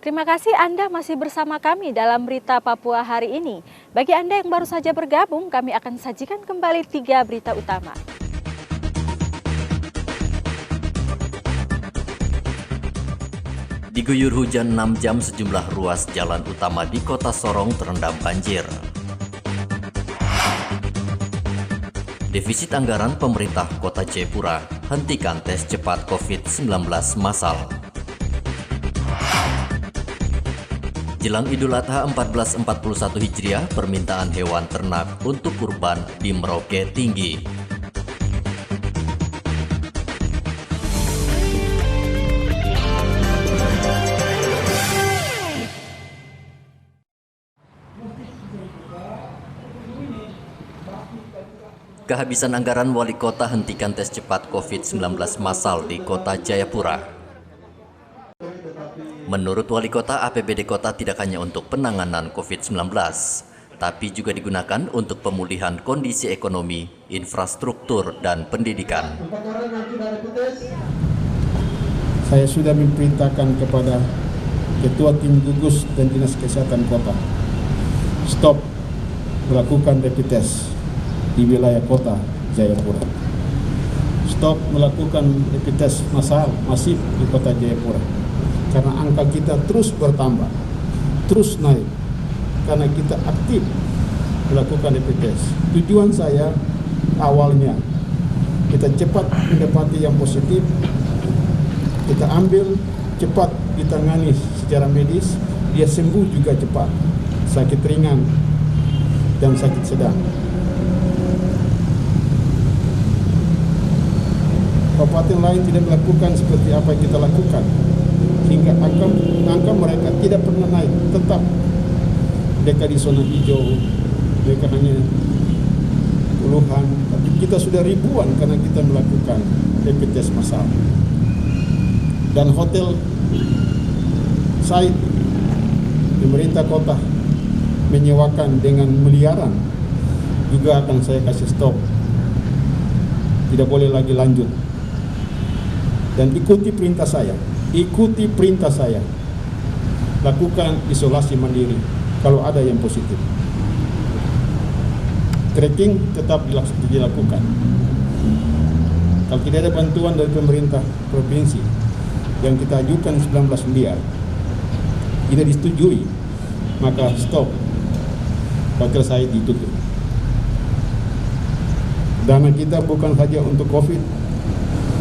Terima kasih Anda masih bersama kami dalam Berita Papua hari ini. Bagi Anda yang baru saja bergabung, kami akan sajikan kembali 3 berita utama. Diguyur hujan 6 jam, sejumlah ruas jalan utama di Kota Sorong terendam banjir. Defisit anggaran pemerintah Kota Jayapura, hentikan tes cepat COVID-19 massal. Jelang Idul Adha 1441 Hijriah, permintaan hewan ternak untuk kurban di Merauke tinggi. Kehabisan anggaran wali kota, hentikan tes cepat COVID-19 massal di Kota Jayapura. Menurut wali kota, APBD kota tidak hanya untuk penanganan COVID-19, tapi juga digunakan untuk pemulihan kondisi ekonomi, infrastruktur, dan pendidikan. Saya sudah memerintahkan kepada Ketua Tim Gugus dan Dinas Kesehatan Kota, stop melakukan rapid test di wilayah Kota Jayapura. Stop melakukan rapid test masif di Kota Jayapura. Karena angka kita terus bertambah, terus naik, karena kita aktif melakukan rapid test. Tujuan saya awalnya, kita cepat mendapati yang positif, kita ambil, cepat ditangani secara medis, dia sembuh juga cepat, sakit ringan dan sakit sedang. Kabupaten lain tidak melakukan seperti apa yang kita lakukan, hingga angka mereka tidak pernah naik, tetap mereka di zona hijau, mereka hanya puluhan, tapi kita sudah ribuan karena kita melakukan rapid test massal. Dan hotel site pemerintah kota menyewakan dengan miliaran juga akan saya kasih stop, tidak boleh lagi lanjut. Dan ikuti perintah saya, lakukan isolasi mandiri kalau ada yang positif. Tracking tetap dilakukan. Kalau tidak ada bantuan dari pemerintah provinsi yang kita ajukan 19 miliar tidak disetujui, maka stop, hotel saya ditutup. Dana kita bukan saja untuk COVID,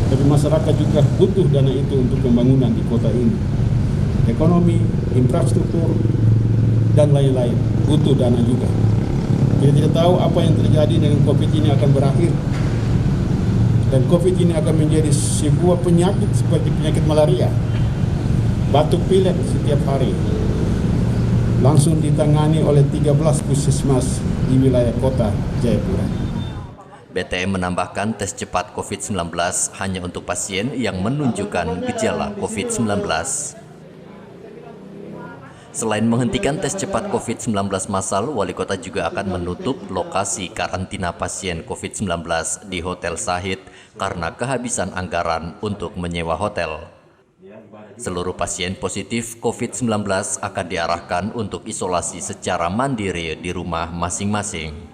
tapi masyarakat juga butuh dana itu untuk pembangunan di kota ini. Ekonomi, infrastruktur, dan lain-lain butuh dana juga. Kita tidak tahu apa yang terjadi dengan COVID ini akan berakhir. Dan COVID ini akan menjadi sebuah penyakit seperti penyakit malaria. Batuk pilek setiap hari. Langsung ditangani oleh 13 puskesmas di wilayah Kota Jayapura. BTM menambahkan tes cepat COVID-19 hanya untuk pasien yang menunjukkan gejala COVID-19. Selain menghentikan tes cepat COVID-19 massal, wali kota juga akan menutup lokasi karantina pasien COVID-19 di Hotel Sahid karena kehabisan anggaran untuk menyewa hotel. Seluruh pasien positif COVID-19 akan diarahkan untuk isolasi secara mandiri di rumah masing-masing.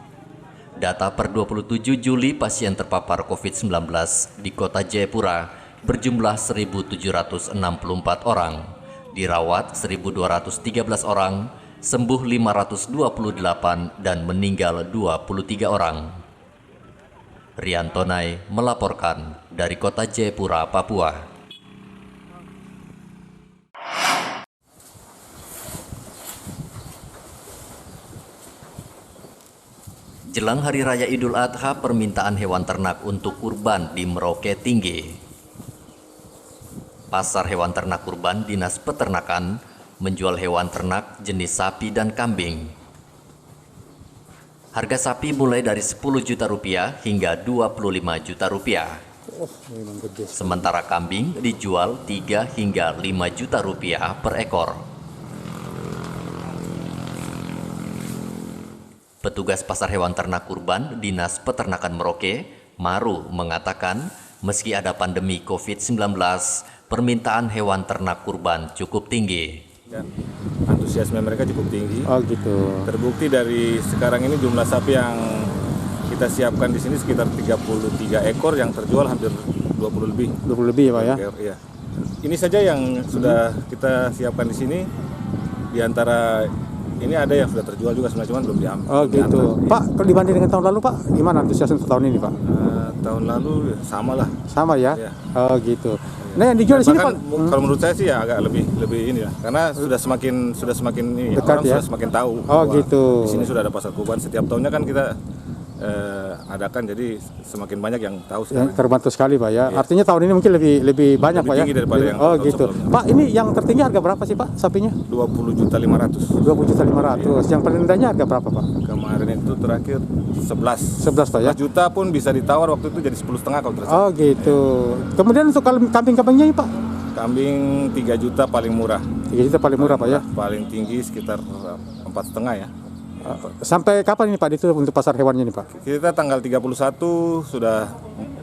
Data per 27 Juli, pasien terpapar COVID-19 di Kota Jayapura berjumlah 1.764 orang, dirawat 1.213 orang, sembuh 528, dan meninggal 23 orang. Rian Tonai melaporkan dari Kota Jayapura, Papua. Jelang Hari Raya Idul Adha, permintaan hewan ternak untuk kurban di Merauke tinggi. Pasar hewan ternak kurban Dinas Peternakan menjual hewan ternak jenis sapi dan kambing. Harga sapi mulai dari 10 juta rupiah hingga 25 juta rupiah. Sementara kambing dijual 3 hingga 5 juta rupiah per ekor. Petugas pasar hewan ternak kurban Dinas Peternakan Merauke, Maru, mengatakan meski ada pandemi COVID-19, permintaan hewan ternak kurban cukup tinggi. dan antusiasme mereka cukup tinggi. Oh gitu. Terbukti dari sekarang ini jumlah sapi yang kita siapkan di sini sekitar 33 ekor yang terjual hampir 20 lebih. 20 lebih ya Pak ya? Iya. Ini saja yang sudah kita siapkan di sini. Di antara ini ada yang sudah terjual juga sebenarnya, cuman belum diambil. Oh gitu. Pak, kalau dibanding dengan tahun lalu Pak, gimana antusiasme tahun ini Pak? Tahun lalu sama lah. Sama ya? Iya. Oh gitu. Nah yang dijual di sini Pak? Kalau menurut saya sih ya agak lebih ini lah, karena sudah semakin ini, dekat orang ya? sudah semakin tahu. Oh gitu. Di sini sudah ada pasar kurban, setiap tahunnya kan kita adakan, jadi semakin banyak yang tahu sekarang. Terbantu sekali Pak ya. Iya. Artinya tahun ini mungkin lebih banyak Pak ya? tinggi daripada yang oh tahun gitu. sebelumnya. Pak ini yang tertinggi harga berapa sih Pak sapinya? 20.500.000. 20.500.000. Yang paling rendahnya harga berapa Pak? Kemarin itu terakhir 11 11 Pak ya? 11 juta pun bisa ditawar waktu itu jadi 10,5 kalau tidak salah. Oh gitu. Kemudian untuk kambing-kambingnya ini Pak? Kambing 3 juta paling murah. 3 juta paling murah Pak ya? Paling tinggi sekitar 4,5 ya. Sampai kapan ini Pak itu untuk pasar hewannya ini Pak? Kita tanggal 31 sudah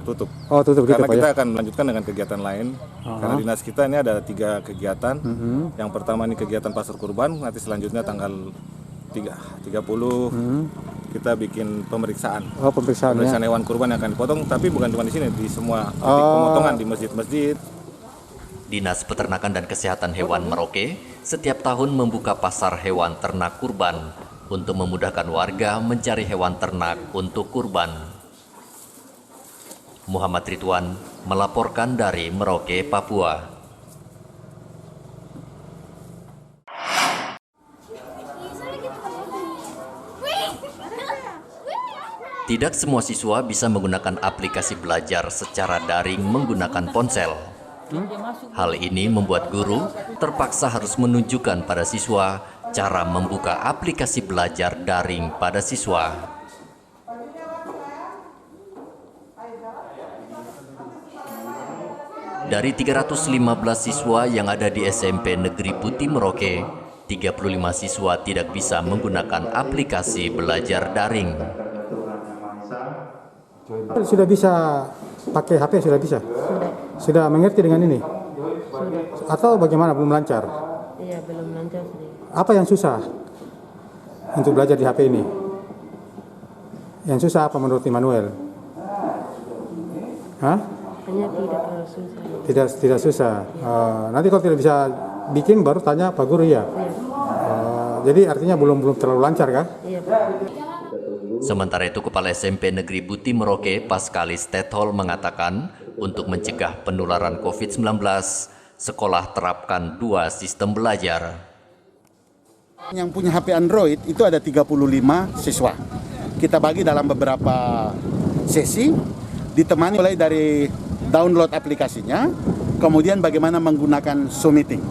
tutup. Oh tutup gitu Karena Pak kita ya? akan melanjutkan dengan kegiatan lain. Karena dinas kita ini ada 3 kegiatan. Yang pertama ini kegiatan pasar kurban, nanti selanjutnya tanggal 30 kita bikin pemeriksaan. Oh pemeriksaan ya? Hewan kurban yang akan dipotong, tapi bukan cuma di sini, di semua titik pemotongan di masjid-masjid. Dinas Peternakan dan Kesehatan Hewan Merauke setiap tahun membuka pasar hewan ternak kurban untuk memudahkan warga mencari hewan ternak untuk kurban. Muhammad Ridwan melaporkan dari Merauke, Papua. Tidak semua siswa bisa menggunakan aplikasi belajar secara daring menggunakan ponsel. Hal ini membuat guru terpaksa harus menunjukkan pada siswa cara membuka aplikasi belajar daring pada siswa. Dari 315 siswa yang ada di SMP Negeri Putih Merauke, 35 siswa tidak bisa menggunakan aplikasi belajar daring. Sudah bisa pakai HP, sudah bisa? Sudah mengerti dengan ini? Sudah. Atau bagaimana, belum lancar? Iya, belum lancar sih. Apa yang susah untuk belajar di HP ini? Yang susah apa menurut Immanuel? Hah? Hanya tidak terlalu susah. Tidak susah. Nanti kalau tidak bisa bikin baru tanya Pak Guru ya? Iya. Jadi artinya belum terlalu lancar kah? Iya, Pak. Sementara itu, Kepala SMP Negeri Putih Merauke, Paskalis Tethol, mengatakan untuk mencegah penularan COVID-19, sekolah terapkan 2 sistem belajar. Yang punya HP Android itu ada 35 siswa. Kita bagi dalam beberapa sesi, ditemani mulai dari download aplikasinya, kemudian bagaimana menggunakan Zoom Meeting,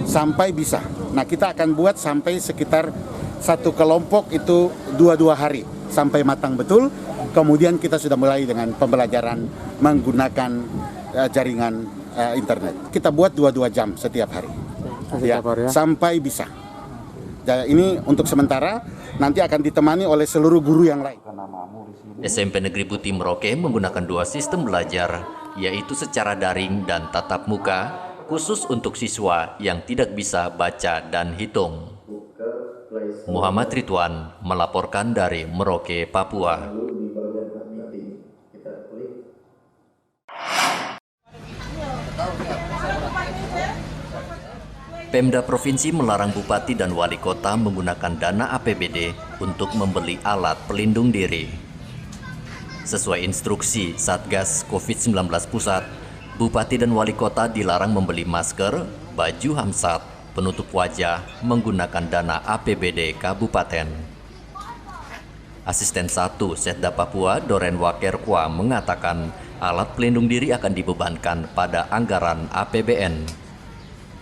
sampai bisa. Nah, kita akan buat sampai sekitar satu kelompok itu 2 hari, sampai matang betul. Kemudian kita sudah mulai dengan pembelajaran menggunakan jaringan internet. Kita buat 2 jam setiap hari, ya, sampai bisa. Ini untuk sementara, nanti akan ditemani oleh seluruh guru yang lain. SMP Negeri Putih Merauke menggunakan 2 sistem belajar, yaitu secara daring dan tatap muka, khusus untuk siswa yang tidak bisa baca dan hitung. Muhammad Ridwan melaporkan dari Merauke, Papua. Pemda Provinsi melarang bupati dan wali kota menggunakan dana APBD untuk membeli alat pelindung diri. Sesuai instruksi Satgas COVID-19 Pusat, bupati dan wali kota dilarang membeli masker, baju hamsat, penutup wajah menggunakan dana APBD Kabupaten. Asisten 1 Setda Papua, Doren Wakerkwa, mengatakan alat pelindung diri akan dibebankan pada anggaran APBN.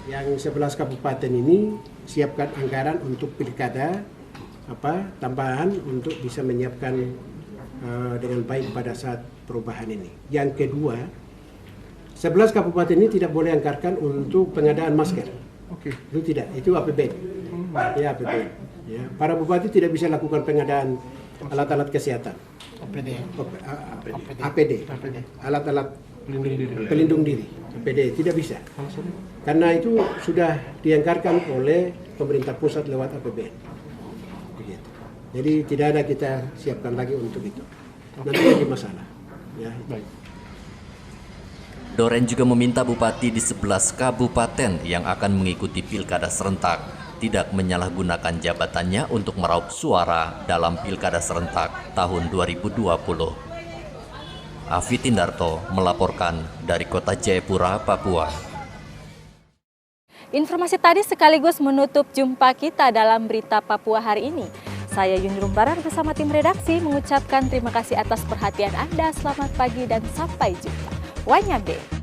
Yang 11 kabupaten ini siapkan anggaran untuk pilkada tambahan untuk bisa menyiapkan dengan baik pada saat perubahan ini. Yang kedua, 11 kabupaten ini tidak boleh anggarkan untuk pengadaan masker. Oke. Itu tidak, itu APBN. Ya, APBN. Ya, para bupati tidak bisa lakukan pengadaan alat-alat kesehatan. APD. Alat-alat pelindung diri, PDE tidak bisa. Karena itu sudah dianggarkan oleh pemerintah pusat lewat APBN. Begitu. Jadi tidak ada kita siapkan lagi untuk itu. Nanti lagi masalah. Ya. Doren juga meminta bupati di 11 kabupaten yang akan mengikuti pilkada serentak tidak menyalahgunakan jabatannya untuk meraup suara dalam pilkada serentak tahun 2020. Afi Tindarto melaporkan dari Kota Jayapura, Papua. Informasi tadi sekaligus menutup jumpa kita dalam berita Papua hari ini. Saya Yuni Rumbaran bersama tim redaksi mengucapkan terima kasih atas perhatian Anda. Selamat pagi dan sampai jumpa. Wanyabe.